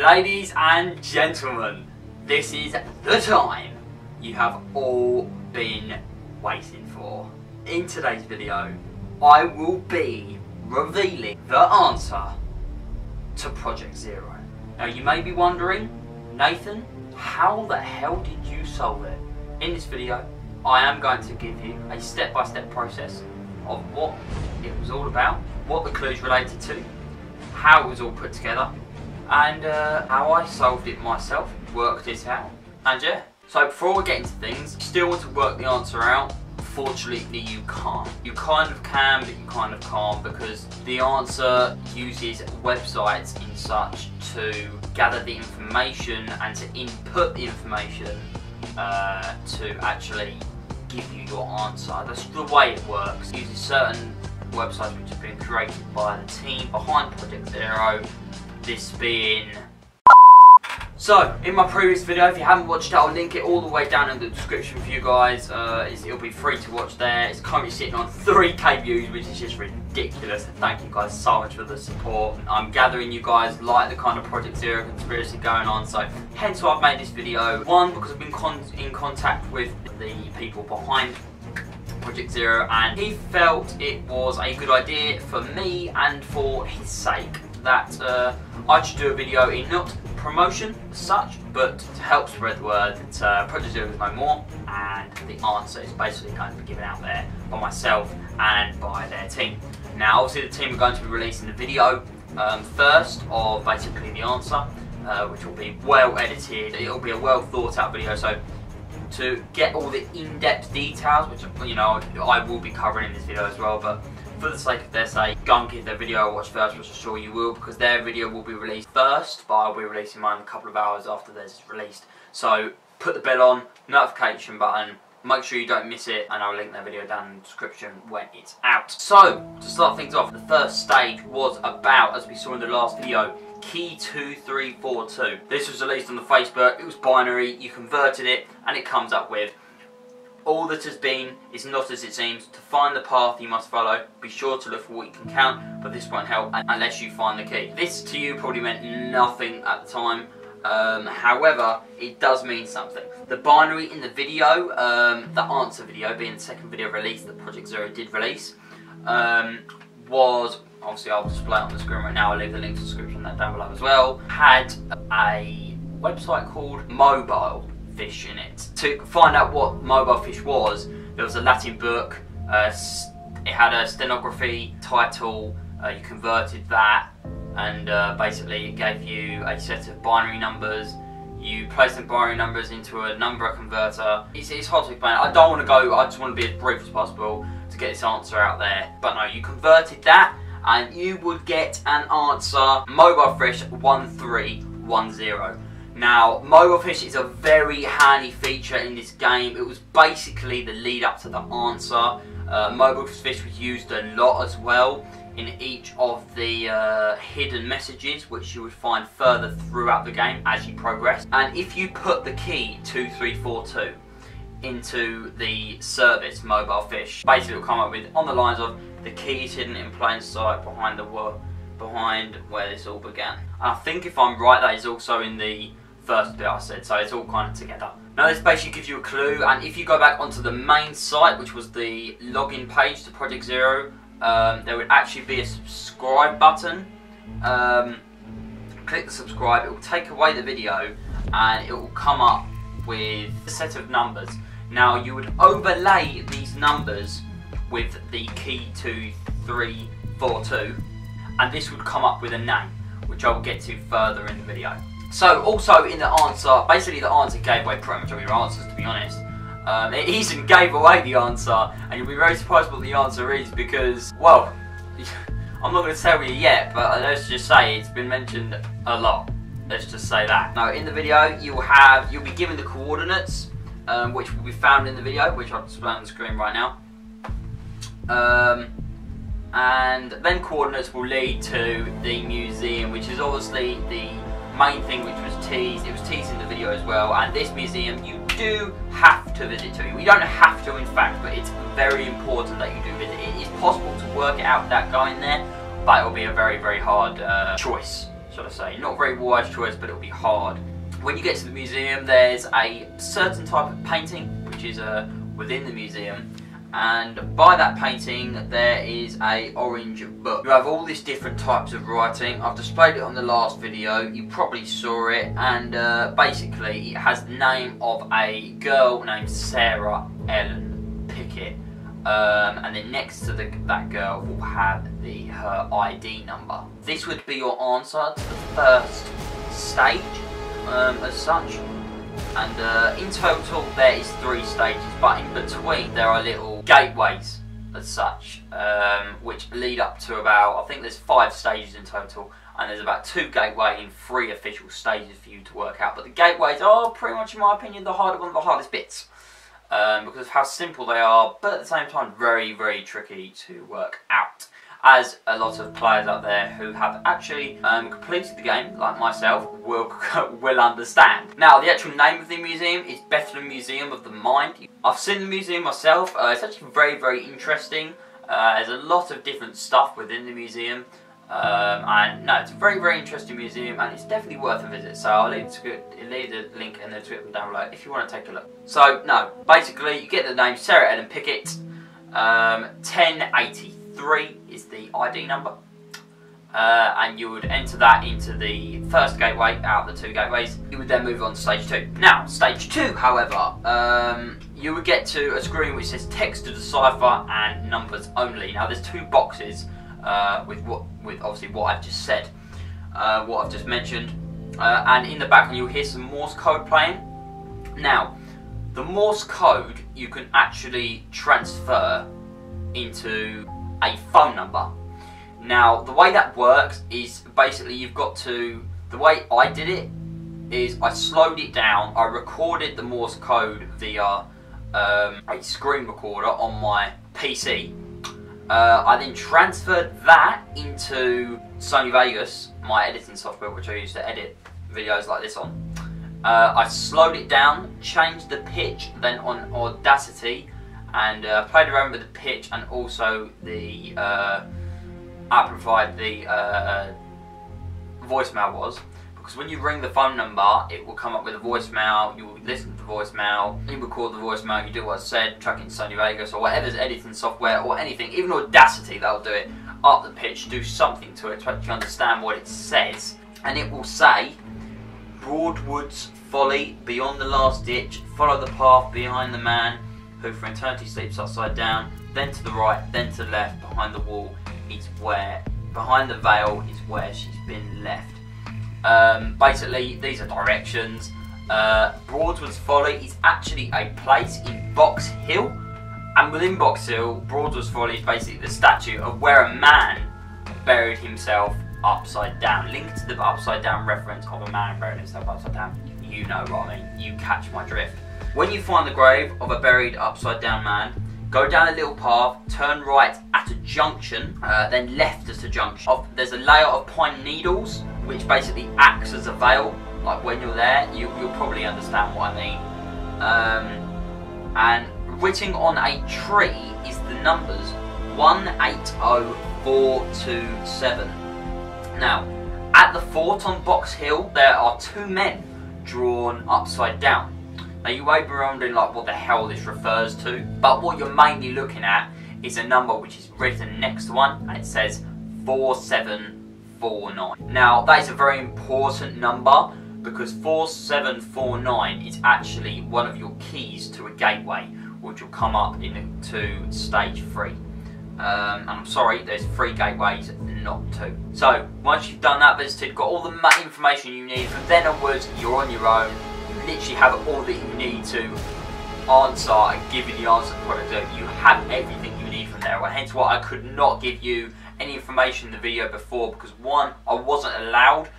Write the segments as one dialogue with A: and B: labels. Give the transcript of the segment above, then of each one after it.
A: Ladies and gentlemen, this is the time you have all been waiting for. In today's video, I will be revealing the answer to Project Zero. Now you may be wondering, Nathan, how the hell did you solve it? In this video, I am going to give you a step-by-step process of what it was all about, what the clues related to, how it was all put together, and how I solved it myself, worked it out, and yeah. So before we get into things, you still want to work the answer out. Fortunately you can't. You kind of can, but you kind of can't, because the answer uses websites and such to gather the information and to input the information to actually give you your answer. That's the way it works. It uses certain websites which have been created by the team behind Project Zero, this being... So, in my previous video, if you haven't watched it, I'll link it all the way down in the description for you guys. It'll be free to watch there. It's currently sitting on 3k views, which is just ridiculous. Thank you guys so much for the support. I'm gathering you guys like the kind of Project Zero conspiracy going on, so hence why I've made this video. One, because I've been in contact with the people behind Project Zero, and he felt it was a good idea for me and for his sake that I should do a video in not promotion as such, but to help spread the word that Project Zero is no more, and the answer is basically going to be given out there by myself and by their team. Now obviously the team are going to be releasing the video first of basically the answer, which will be well edited. It'll be a well thought out video, so to get all the in-depth details, which I will be covering in this video as well, but for the sake of their sake, go and give their video a watch first, which I'm sure you will, because their video will be released first, but I'll be releasing mine a couple of hours after theirs is released. So put the bell on, notification button, make sure you don't miss it, and I'll link their video down in the description when it's out. So, to start things off, the first stage was about, as we saw in the last video, key 2342. This was released on the Facebook, it was binary, you converted it, and it comes up with: all that has been is not as it seems. To find the path you must follow, be sure to look for what you can count, but this won't help unless you find the key. This to you probably meant nothing at the time, however, it does mean something. The binary in the video, the answer video, being the second video release that Project Zero did release, was, obviously I'll display it on the screen right now, I'll leave the link to the description down below as well, had a website called Mobile Fish in it. To find out what Mobile Fish was, there was a Latin book, it had a stenography title, you converted that, and basically it gave you a set of binary numbers. You place the binary numbers into a number converter. It's hard to explain. I don't want to go, I just want to be as brief as possible to get this answer out there. But no, you converted that and you would get an answer, Mobile Fish 1310. Now, Mobile Fish is a very handy feature in this game. It was basically the lead up to the answer. Mobile Fish was used a lot as well in each of the hidden messages, which you would find further throughout the game as you progress. And if you put the key 2342 into the service Mobile Fish, basically it will come up with on the lines of: the key is hidden in plain sight behind where this all began. And I think if I'm right, that is also in the first bit I said, so it's all kind of together. Now this basically gives you a clue, and if you go back onto the main site, which was the login page to Project Zero, there would actually be a subscribe button. Click the subscribe, it will take away the video and it will come up with a set of numbers. Now you would overlay these numbers with the key 2342 and this would come up with a name, which I will get to further in the video. So also in the answer, basically the answer gave away pretty much all your answers, to be honest. It even gave away the answer, and you'll be very surprised what the answer is, because, well, I'm not going to tell you yet, but let's just say it's been mentioned a lot. Let's just say that. Now in the video you'll be given the coordinates, which will be found in the video, which I'll display on the screen right now. And then coordinates will lead to the museum, which is obviously the main thing which was teased. It was teased in the video as well, and this museum you do have to visit to. You don't have to in fact, but it's very important that you do visit. It is possible to work it out without going there, but it will be a very, very hard choice, shall I say. Not a very wise choice, but it'll be hard. When you get to the museum, there's a certain type of painting which is within the museum, and by that painting there is a orange book. You have all these different types of writing. I've displayed it on the last video, you probably saw it, and basically it has the name of a girl named Sarah Ellen Pickett, and then next to that girl will have her ID number. This would be your answer to the first stage as such. And in total there is 3 stages, but in between there are little gateways as such, which lead up to about, I think there's 5 stages in total, and there's about 2 gateway and 3 official stages for you to work out. But the gateways are pretty much, in my opinion, one of the hardest bits, because of how simple they are, but at the same time very, very tricky to work out, as a lot of players out there who have actually completed the game, like myself, will understand. Now, the actual name of the museum is Bethlehem Museum of the Mind. I've seen the museum myself. It's actually very, very interesting. There's a lot of different stuff within the museum, and no, it's a very, very interesting museum, and it's definitely worth a visit. So I'll leave the link in the description down below if you want to take a look. So no, basically you get the name Sarah Ellen Pickett. 1083 is the ID number, and you would enter that into the first gateway out of the 2 gateways. You would then move on to stage 2. Now, stage 2, however, you would get to a screen which says text to decipher and numbers only. Now, there's 2 boxes with obviously what I've just said, what I've just mentioned, and in the background you'll hear some Morse code playing. Now, the Morse code you can actually transfer into a phone number. Now, the way that works is basically you've got to, the way I did it is I slowed it down. I recorded the Morse code via a screen recorder on my PC. I then transferred that into Sony Vegas, my editing software which I use to edit videos like this on. I slowed it down, changed the pitch then on Audacity, and played around with the pitch, and also the amplified the voicemail was, because when you ring the phone number it will come up with a voicemail, you will listen to the voicemail, you record the voicemail, you do what I said, chuck it in Sony Vegas or whatever's editing software or anything, even Audacity, that'll do it, up the pitch, do something to it to actually understand what it says, and it will say Broadwood's folly, beyond the last ditch, follow the path behind the man who for eternity sleeps upside down, then to the right, then to the left, behind the wall is where, behind the veil is where she's been left. Basically, these are directions. Broadwood's Folly is actually a place in Box Hill, and within Box Hill, Broadwood's Folly is basically the statue of where a man buried himself upside down, linked to the upside down reference of a man burying himself upside down. You know what I mean, you catch my drift. When you find the grave of a buried upside down man, go down a little path, turn right at a junction, then left at a junction. There's a layer of pine needles, which basically acts as a veil. Like when you're there, you'll probably understand what I mean. And written on a tree is the numbers 180427. Now, at the fort on Box Hill, there are 2 men drawn upside down. Now you may be wondering like what the hell this refers to, but what you're mainly looking at is a number which is written next to one, and it says 4749. Now that is a very important number, because 4749 is actually one of your keys to a gateway, which will come up into stage 3. And I'm sorry, there's 3 gateways, not 2. So once you've done that, visited, got all the information you need, from then onwards you're on your own. You literally have all that you need to answer and give you the answer to what to do. You have everything you need from there. Well, hence why I could not give you any information in the video before, because 1, I wasn't allowed,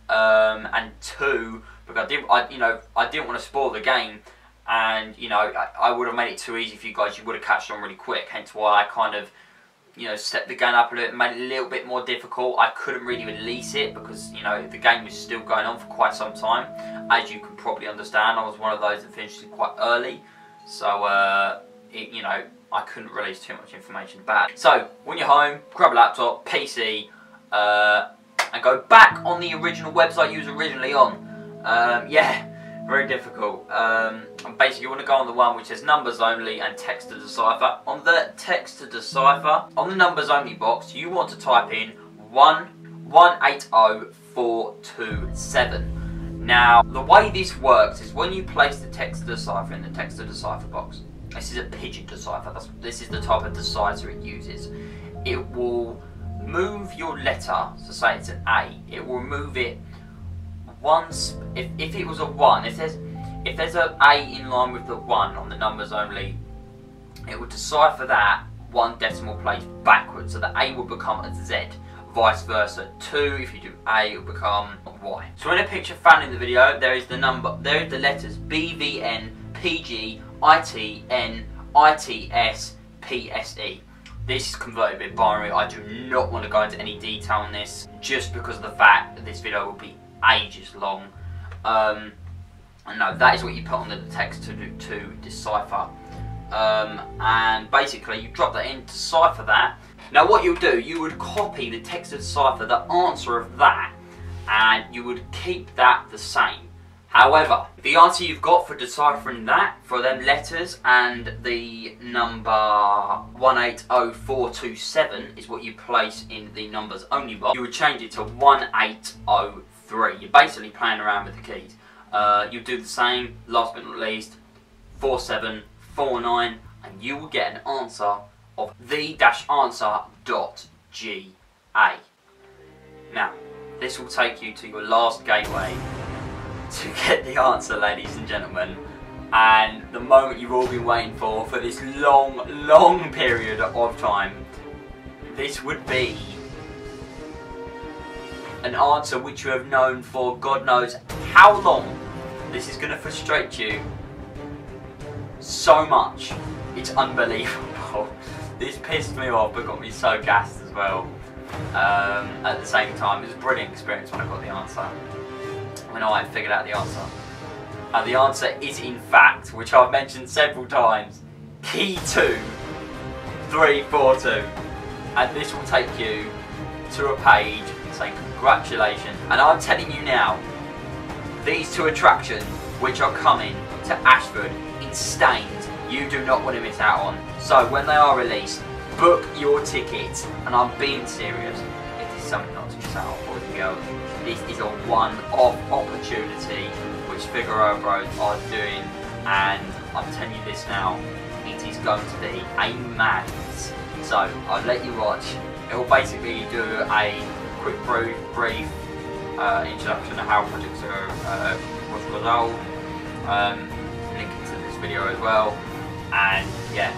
A: and 2, because I didn't want to spoil the game, and I would have made it too easy for you guys. You would have catched on really quick. Hence why I kind of stepped the game up a little, made it a little bit more difficult. I couldn't really release it because the game was still going on for quite some time. As you can probably understand, I was one of those that finished it quite early, so I couldn't release too much information back. So when you're home, grab a laptop, PC, and go back on the original website you was originally on. Yeah, very difficult. And basically you want to go on the one which says numbers only and text to decipher. On the text to decipher, on the numbers only box, you want to type in 180427. Now, the way this works is when you place the text to decipher in the text to decipher box, this is a pidgin decipher, this is the type of decipher it uses. It will move your letter, so say it's an A, it will move it once, if it was a 1, if there's an A in line with the 1 on the numbers only, it will decipher that 1 decimal place backwards, so the A will become a Z. Vice versa. 2, if you do A, it will become Y. So in a picture found in the video, there is the letters B, V, N, P, G, I, T, N, I, T, S, P, S, E. This is converted a bit binary. I do not want to go into any detail on this, just because of the fact that this video will be ages long. And no, that is what you put on the text to decipher. And basically you drop that in to decipher that. Now what you'll do, you would copy the text to decipher, the answer of that, and you would keep that the same. However, the answer you've got for deciphering that, for them letters, and the number 180427 is what you place in the numbers only box, you would change it to 1803. You're basically playing around with the keys. You do the same, last but not least, 4749, and you will get an answer of the-answer.ga. Now, this will take you to your last gateway to get the answer, ladies and gentlemen, and the moment you've all been waiting for this long period of time. This would be an answer which you have known for God knows how long. This is going to frustrate you so much, it's unbelievable. This pissed me off but got me so gassed as well. At the same time, it was a brilliant experience when I got the answer, when I figured out the answer. And the answer is in fact, which I've mentioned several times, key 2342. And this will take you to a page saying congratulations. And I'm telling you now, these 2 attractions which are coming to Ashford in Staines, you do not want to miss out on. So when they are released, book your tickets, and I'm being serious. It is something not to miss out on, boys and girls. This is a one-off opportunity which Figaro Bros are doing, and I'm telling you this now, it is going to be a madness. So I'll let you watch. It will basically do a quick brief introduction of how Project Zero was resolved, linking to this video as well, and yeah,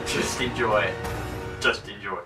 A: just enjoy it. Just enjoy it.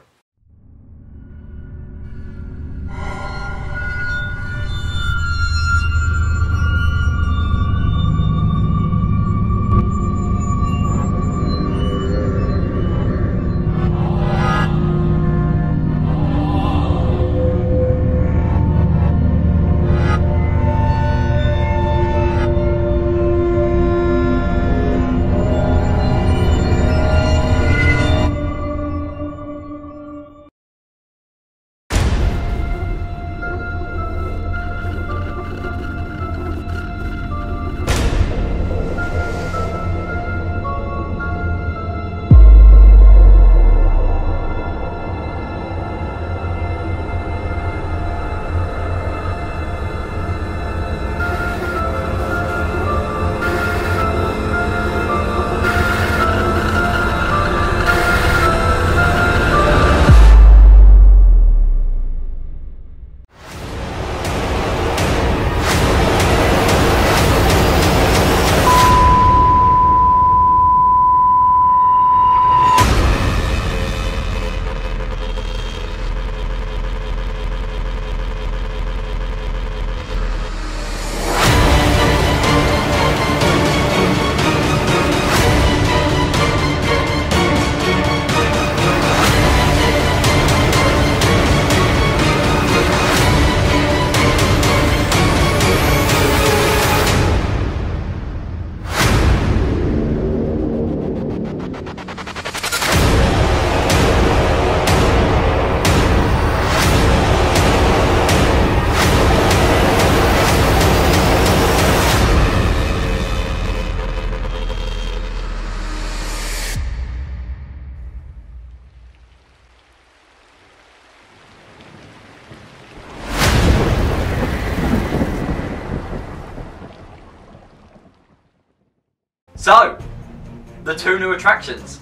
A: the 2 new attractions.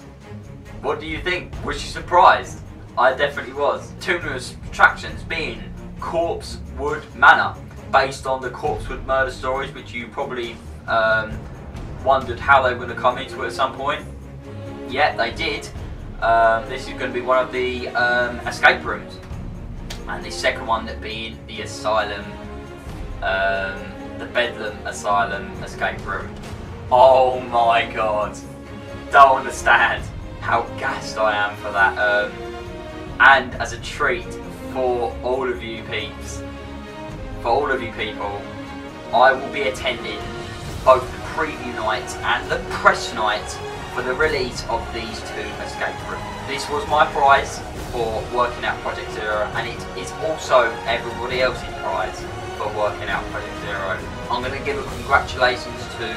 A: What do you think? Was you surprised? I definitely was. 2 new attractions being Corpsewood Manor, based on the Corpsewood murder stories, which you probably wondered how they were going to come into it at some point. Yeah, they did. This is going to be one of the escape rooms, and the second one that being the asylum, the Bedlam Asylum escape room. Oh my god, don't understand how gassed I am for that. And as a treat for all of you peeps, for all of you people, I will be attending both the preview night and the press night for the release of these 2 escape rooms. This was my prize for working out Project Zero, and it is also everybody else's prize for working out Project Zero. I'm going to give a congratulations to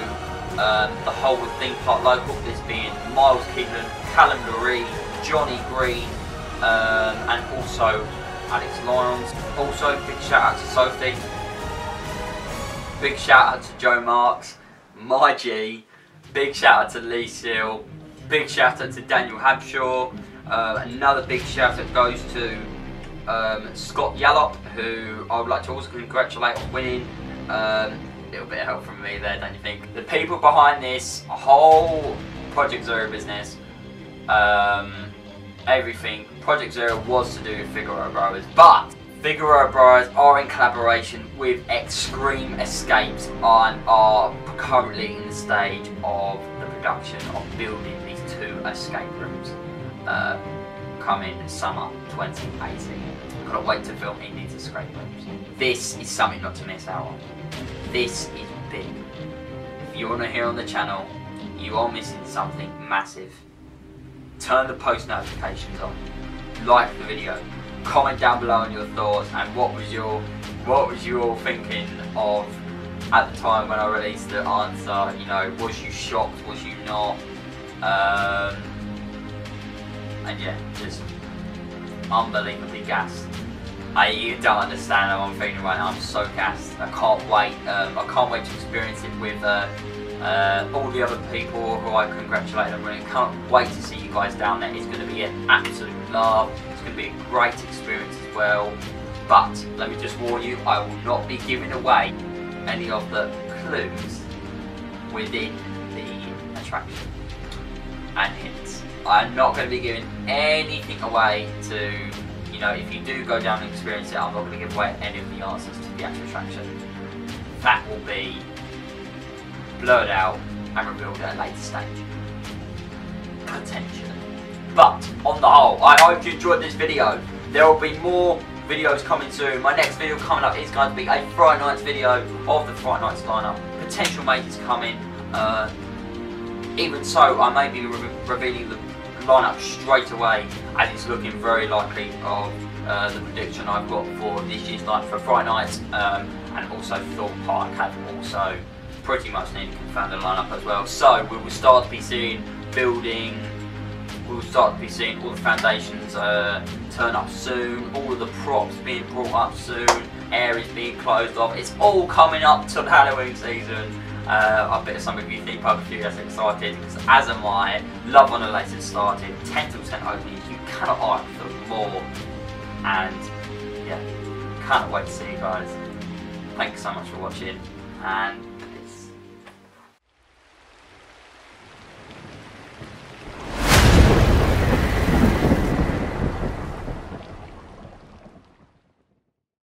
A: the whole of Theme Park Local, this being Miles Keelan, Callum Lurie, Johnny Green, and also Alex Lyons. Also, big shout out to Sophie, big shout out to Joe Marks, my G, big shout out to Lee Seal, big shout out to Daniel Habshaw. Another big shout out goes to Scott Yallop, who I would like to also congratulate on winning. Little bit of help from me there, don't you think? The people behind this whole Project Zero business, everything, Project Zero was to do with Figueroa Brothers, but Figueroa Brothers are in collaboration with XScream Escapes and are currently in the stage of the production of building these 2 escape rooms, coming summer 2018. Can't wait to film in these escape rooms. This is something not to miss out on. This is big. If you're not here on the channel, you are missing something massive. Turn the post notifications on, like the video, comment down below on your thoughts and what was your thinking of at the time when I released the answer. You know, was you shocked? Was you not? And yeah, just unbelievably gassed. You don't understand how I'm feeling right now. I'm so gassed. I can't wait. I can't wait to experience it with all the other people who I congratulate on winning. Can't wait to see you guys down there. It's going to be an absolute laugh. It's going to be a great experience as well. But let me just warn you, I will not be giving away any of the clues within the attraction and hints. I'm not going to be giving anything away to, you know, if you do go down and experience it, I'm not going to give away any of the answers to the actual attraction. That will be blurred out and revealed at a later stage, potentially. But on the whole, I hope you enjoyed this video. There will be more videos coming soon. My next video coming up is going to be a Friday Nights video of the Friday Nights lineup. Potential majors coming. Even so, I may be revealing the lineup straight away, as it's looking very likely of the prediction I've got for this year's night for Friday Nights, and also Thorpe Park have also pretty much nearly confirmed the lineup as well. So we will start to be seeing building. We'll start to be seeing all the foundations turn up soon, all of the props being brought up soon, areas being closed off. It's all coming up to the Halloween season. I bet some of you think I'm as excited, because as am I. Love on the latest started, 10 to 10 openings, you cannot ask for more. And yeah, can't wait to see you guys. Thanks so much for watching, and